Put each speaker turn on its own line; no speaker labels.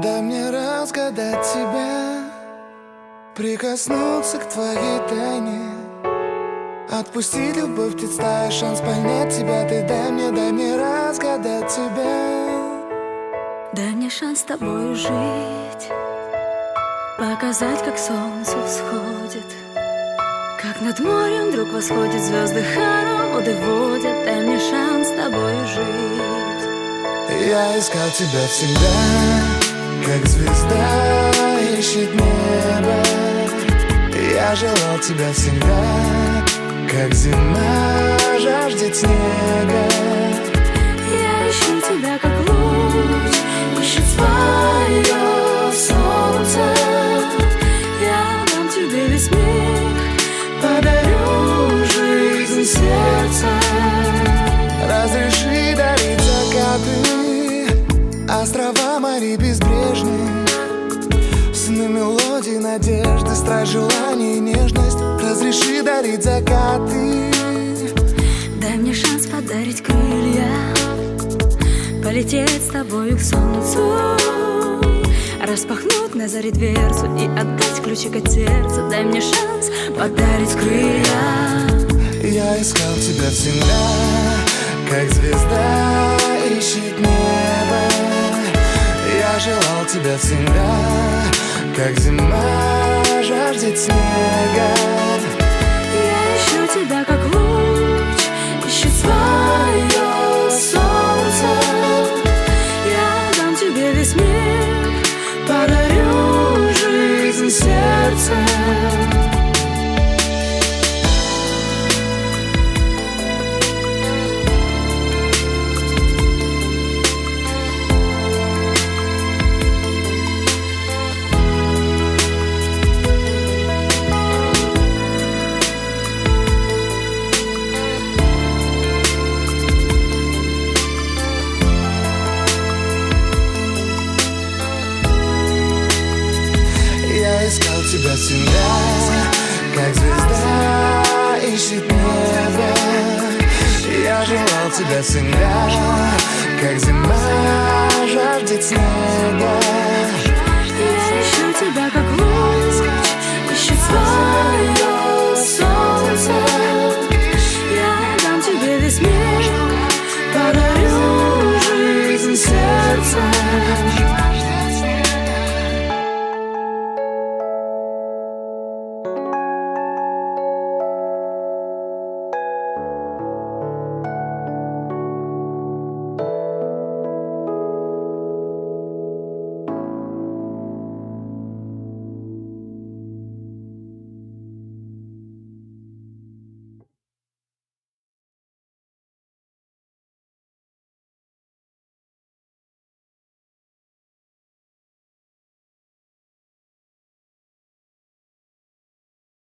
Дай мне разгадать тебя, прикоснуться к твоей тайне, отпустить любовь, птиц стая, шанс понять тебя. Ты дай мне разгадать тебя.
Дай мне шанс с тобой жить, показать, как солнце всходит, как над морем вдруг восходит, звезды хороводы водят. Дай мне шанс с тобой жить.
Я искал тебя всегда, как звезда ищет небо. Я желал тебя всегда, как зима жаждет снега.
Я ищу тебя, как луч ищет свое солнце. Я дам тебе весь мир, подарю жизнь сердца.
Разреши дарить закаты, острова морей безбрежные, сны, мелодии, надежды, страсть, желание, нежность. Разреши дарить закаты.
Дай мне шанс подарить крылья, полететь с тобою к солнцу, распахнуть на заре дверцу и отдать ключик от сердца. Дай мне шанс подарить крылья.
Я искал тебя всегда, как звезда ищет небо. Я желал тебя всегда, как зима жаждет снега.
Я ищу тебя, как луч ищет свое солнце. Я дам тебе весь мир, подарю жизнь сердца.
Я искал тебя всегда, как звезда ищет небо. Я желал тебя всегда, как зима